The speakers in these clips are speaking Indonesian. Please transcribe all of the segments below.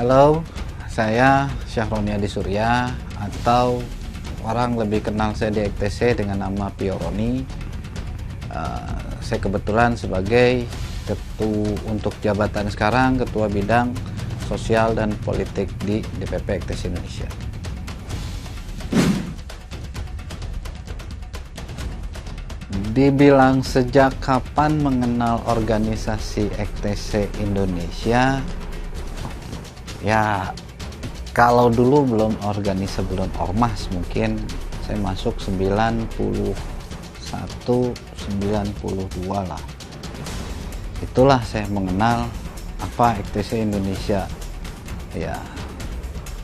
Halo, saya Syahroni Adi Surya atau orang lebih kenal saya di EKTC dengan nama Pio Roni. Saya kebetulan sebagai untuk jabatan sekarang Ketua Bidang Sosial dan Politik di DPP EKTC Indonesia. Dibilang sejak kapan mengenal organisasi EKTC Indonesia, ya kalau dulu belum ormas, mungkin saya masuk 91, 92 lah. Itulah saya mengenal apa EKTC Indonesia. Ya,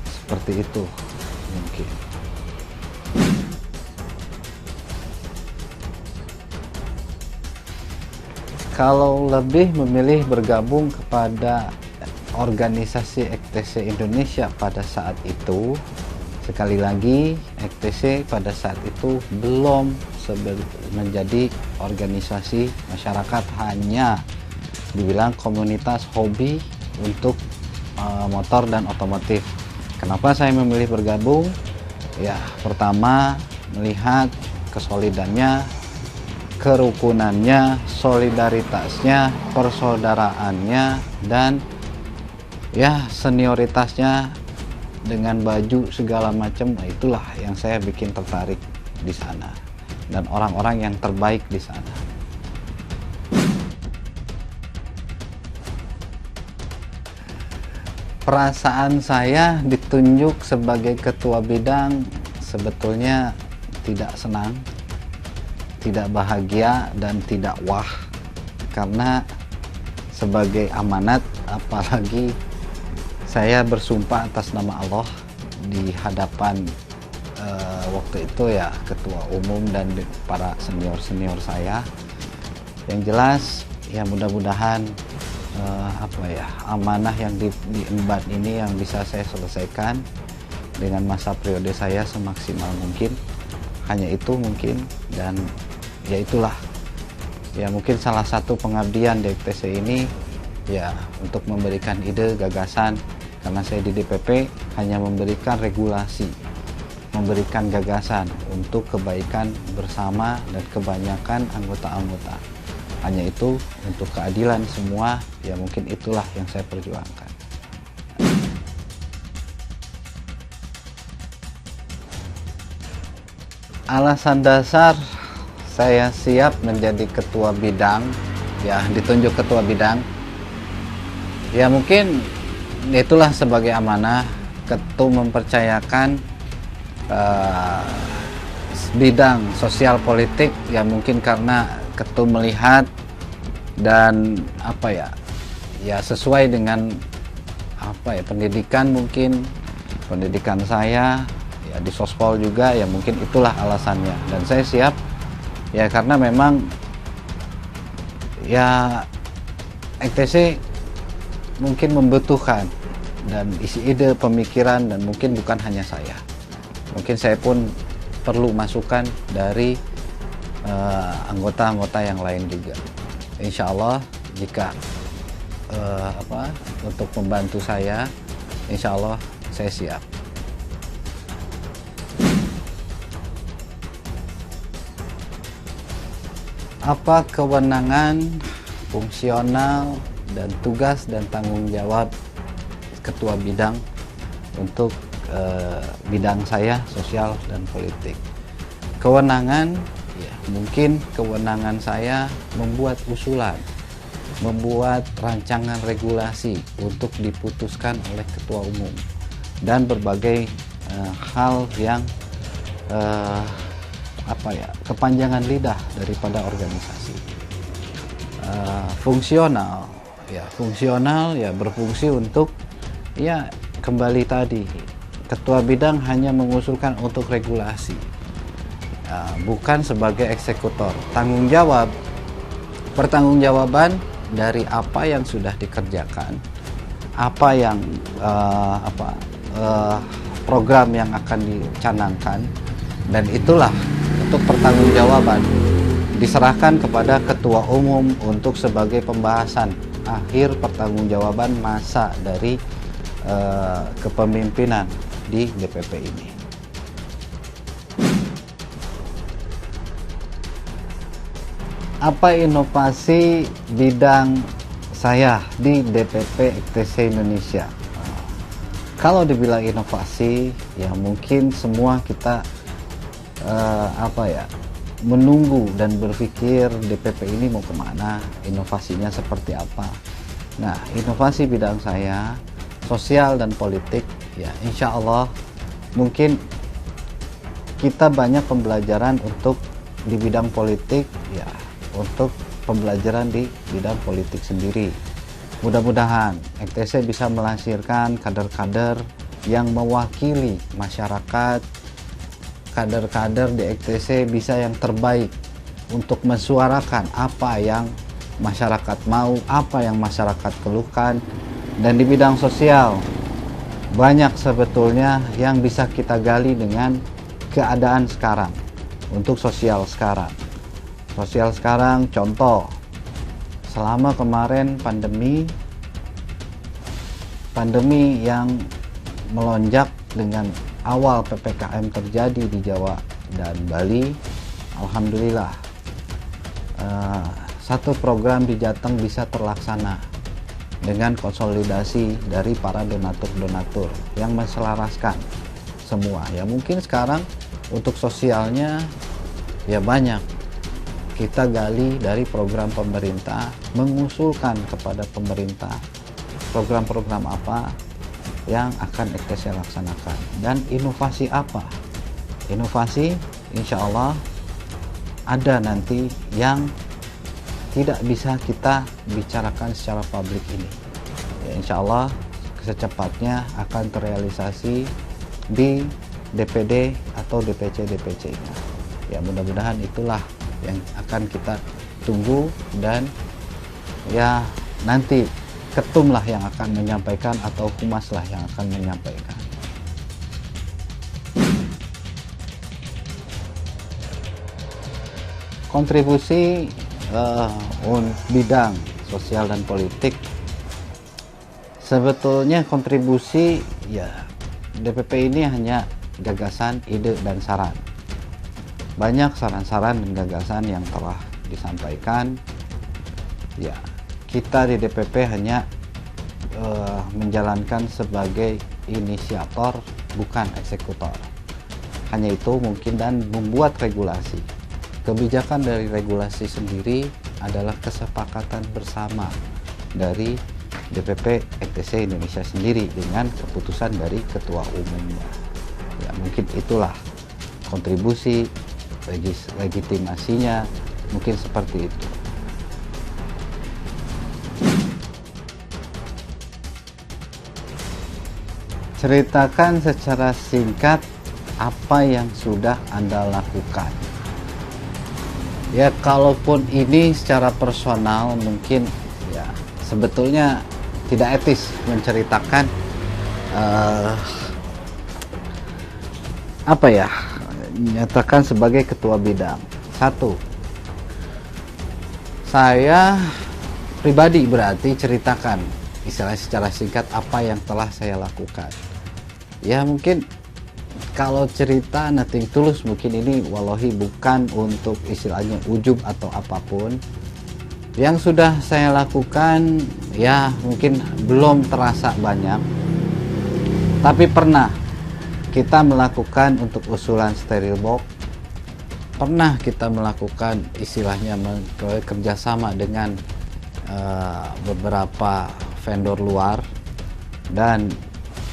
seperti itu mungkin. Kalau lebih memilih bergabung kepada organisasi EKTC Indonesia pada saat itu, sekali lagi EKTC pada saat itu belum menjadi organisasi masyarakat, hanya dibilang komunitas hobi untuk motor dan otomotif. Kenapa saya memilih bergabung? Ya, pertama melihat kesolidannya, kerukunannya, solidaritasnya, persaudaraannya, dan ya senioritasnya dengan baju segala macam. Itulah yang saya bikin tertarik di sana, dan orang-orang yang terbaik di sana. Perasaan saya ditunjuk sebagai ketua bidang sebetulnya tidak senang, tidak bahagia, dan tidak wah, karena sebagai amanat, apalagi saya bersumpah atas nama Allah di hadapan waktu itu ya ketua umum dan para senior saya. Yang jelas ya mudah-mudahan amanah yang diemban ini yang bisa saya selesaikan dengan masa periode saya semaksimal mungkin. Hanya itu mungkin, dan ya itulah ya mungkin salah satu pengabdian di EKTC ini ya untuk memberikan ide, gagasan, karena saya di DPP hanya memberikan regulasi, memberikan gagasan untuk kebaikan bersama dan kebanyakan anggota-anggota. Hanya itu untuk keadilan semua, ya mungkin itulah yang saya perjuangkan. Alasan dasar saya siap menjadi ketua bidang, ya ditunjuk ketua bidang, ya mungkin itulah sebagai amanah ketum mempercayakan bidang sosial politik, ya mungkin karena ketum melihat dan ya sesuai dengan pendidikan, mungkin pendidikan saya ya di Sospol juga, ya mungkin itulah alasannya. Dan saya siap ya karena memang ya EKTC mungkin membutuhkan dan isi ide, pemikiran, dan mungkin bukan hanya saya, mungkin saya pun perlu masukan dari anggota-anggota yang lain juga. Insya Allah jika untuk membantu saya, insya Allah saya siap. Apa kewenangan, fungsional, dan tugas dan tanggung jawab ketua bidang untuk bidang saya sosial dan politik? Kewenangan, ya mungkin kewenangan saya membuat usulan, membuat rancangan regulasi untuk diputuskan oleh ketua umum, dan berbagai hal yang kepanjangan lidah daripada organisasi. Fungsional ya berfungsi untuk ya kembali tadi, ketua bidang hanya mengusulkan untuk regulasi, bukan sebagai eksekutor. Pertanggungjawaban dari apa yang sudah dikerjakan, apa yang program yang akan dicanangkan, dan itulah untuk pertanggungjawaban diserahkan kepada ketua umum untuk sebagai pembahasan akhir pertanggungjawaban masa dari kepemimpinan di DPP ini. Apa inovasi bidang saya di DPP EKTC Indonesia? Kalau dibilang inovasi, ya mungkin semua kita menunggu dan berpikir DPP ini mau kemana, inovasinya seperti apa. Nah, inovasi bidang saya, sosial dan politik, ya insya Allah mungkin kita banyak pembelajaran untuk di bidang politik, ya untuk pembelajaran di bidang politik sendiri. Mudah-mudahan EKTC bisa menghasilkan kader-kader yang mewakili masyarakat, kader-kader di EKTC bisa yang terbaik untuk mensuarakan apa yang masyarakat mau, apa yang masyarakat keluhkan. Dan di bidang sosial banyak sebetulnya yang bisa kita gali dengan keadaan sekarang. Untuk sosial sekarang contoh, selama kemarin pandemi yang melonjak dengan awal PPKM terjadi di Jawa dan Bali, alhamdulillah satu program di Jateng bisa terlaksana dengan konsolidasi dari para donatur-donatur yang menselaraskan semua. Ya mungkin sekarang untuk sosialnya ya banyak kita gali dari program pemerintah, mengusulkan kepada pemerintah program-program apa yang akan EKTC laksanakan. Dan inovasi apa? Inovasi insya Allah ada nanti yang tidak bisa kita bicarakan secara publik ini. Ya, insya Allah secepatnya akan terrealisasi di DPD atau DPC-nya. Ya mudah-mudahan itulah yang akan kita tunggu, dan ya nanti ketum lah yang akan menyampaikan atau humas lah yang akan menyampaikan. Kontribusi bidang sosial dan politik, sebetulnya kontribusi ya DPP ini hanya gagasan, ide, dan saran. Banyak saran-saran dan gagasan yang telah disampaikan. Ya, kita di DPP hanya menjalankan sebagai inisiator, bukan eksekutor. Hanya itu mungkin, dan membuat regulasi. Kebijakan dari regulasi sendiri adalah kesepakatan bersama dari DPP EKTC Indonesia sendiri dengan keputusan dari ketua umumnya. Ya, mungkin itulah kontribusi legitimasinya, mungkin seperti itu. Ceritakan secara singkat apa yang sudah Anda lakukan. Ya, kalaupun ini secara personal mungkin ya sebetulnya tidak etis menceritakan nyatakan sebagai ketua bidang. Satu, saya pribadi berarti ceritakan istilahnya secara singkat apa yang telah saya lakukan. Ya mungkin kalau cerita nothing tulus, mungkin ini wallahi bukan untuk istilahnya ujub atau apapun. Yang sudah saya lakukan ya mungkin belum terasa banyak, tapi pernah kita melakukan untuk usulan steril box, pernah kita melakukan istilahnya kerjasama dengan beberapa vendor luar, dan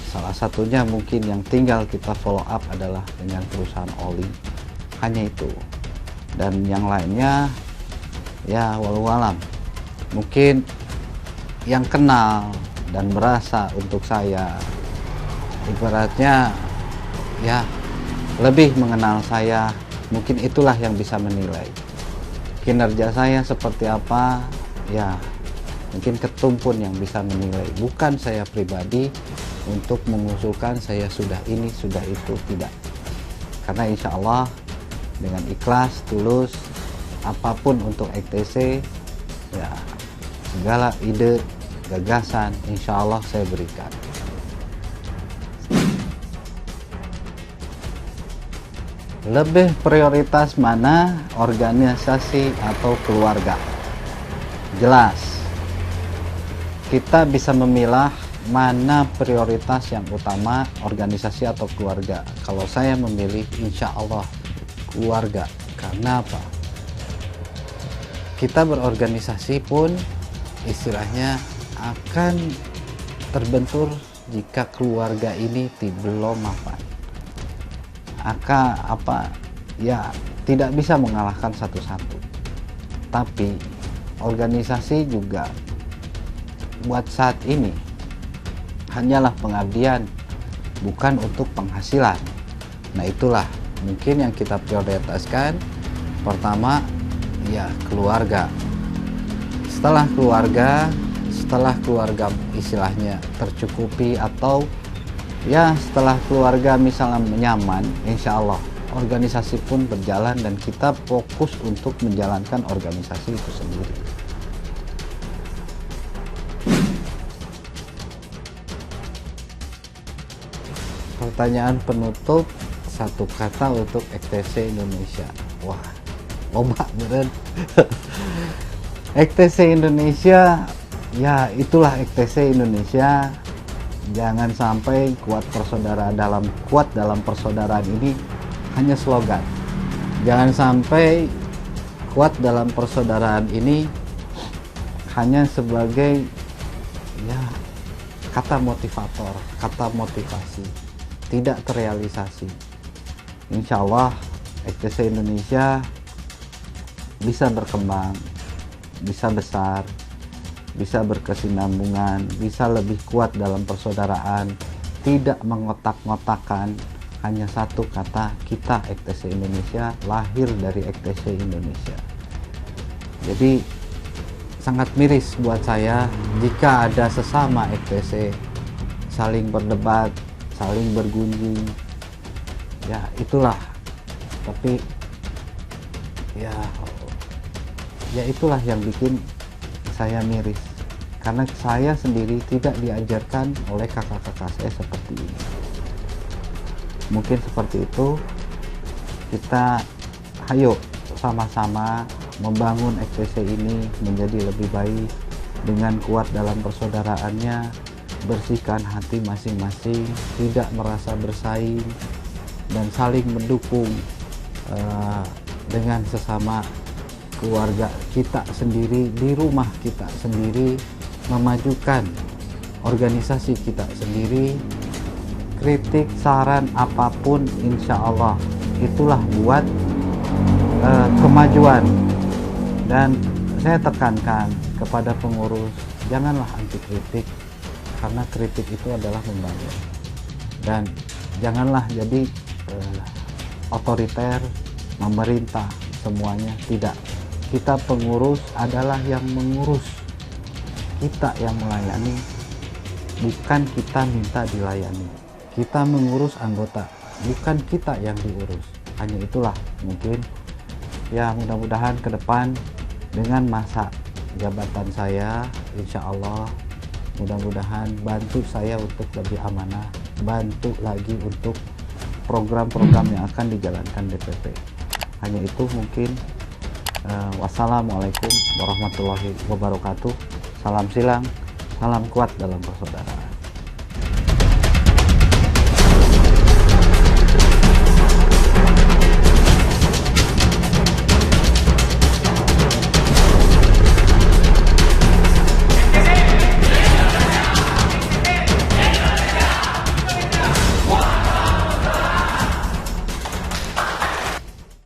salah satunya mungkin yang tinggal kita follow up adalah dengan perusahaan oli. Hanya itu, dan yang lainnya ya walau alam mungkin yang kenal dan berasa untuk saya ibaratnya ya lebih mengenal saya, mungkin itulah yang bisa menilai kinerja saya seperti apa. Ya mungkin ketum pun yang bisa menilai, bukan saya pribadi untuk mengusulkan saya sudah ini sudah itu, tidak. Karena insya Allah dengan ikhlas tulus apapun untuk EKTC, ya segala ide gagasan insya Allah saya berikan. lebih prioritas mana, organisasi atau keluarga? Jelas kita bisa memilah mana prioritas yang utama, organisasi atau keluarga. Kalau saya memilih insya Allah keluarga. Karena apa? Kita berorganisasi pun istilahnya akan terbentur jika keluarga ini belum mapan. Tidak bisa mengalahkan satu-satu. Tapi organisasi juga buat saat ini hanyalah pengabdian, bukan untuk penghasilan. Nah, itulah mungkin yang kita prioritaskan. Pertama, ya keluarga. Setelah keluarga istilahnya tercukupi, atau ya setelah keluarga misalnya nyaman, insya Allah organisasi pun berjalan dan kita fokus untuk menjalankan organisasi itu sendiri. Pertanyaan penutup, satu kata untuk EKTC Indonesia. Wah, loba beren. EKTC Indonesia, ya itulah EKTC Indonesia. Jangan sampai kuat dalam persaudaraan ini hanya slogan. Jangan sampai kuat dalam persaudaraan ini hanya sebagai ya kata motivator, kata motivasi, tidak terrealisasi. Insya Allah EKTC Indonesia bisa berkembang, bisa besar, bisa berkesinambungan, bisa lebih kuat dalam persaudaraan, tidak mengotak-ngotakan. Hanya satu kata, kita EKTC Indonesia, lahir dari EKTC Indonesia. Jadi sangat miris buat saya jika ada sesama EKTC saling berdebat, saling bergunjing. Ya itulah, tapi ya itulah yang bikin saya miris, karena saya sendiri tidak diajarkan oleh kakak-kakak saya seperti ini. Mungkin seperti itu, kita ayo sama-sama membangun EKTC ini menjadi lebih baik dengan kuat dalam persaudaraannya, bersihkan hati masing-masing, tidak merasa bersaing, dan saling mendukung dengan sesama keluarga kita sendiri, di rumah kita sendiri, memajukan organisasi kita sendiri. Kritik, saran apapun insya Allah itulah buat kemajuan. Dan saya tekankan kepada pengurus, janganlah anti kritik, karena kritik itu adalah membangun. Dan janganlah jadi otoriter, memerintah semuanya, tidak. Kita pengurus adalah yang mengurus, kita yang melayani, bukan kita minta dilayani. Kita mengurus anggota, bukan kita yang diurus. Hanya itulah mungkin ya, mudah-mudahan ke depan dengan masa jabatan saya, insya Allah mudah-mudahan bantu saya untuk lebih amanah, bantu lagi untuk program-program yang akan dijalankan DPP. Hanya itu mungkin. Wassalamualaikum warahmatullahi wabarakatuh. Salam silang, salam kuat dalam persaudaraan.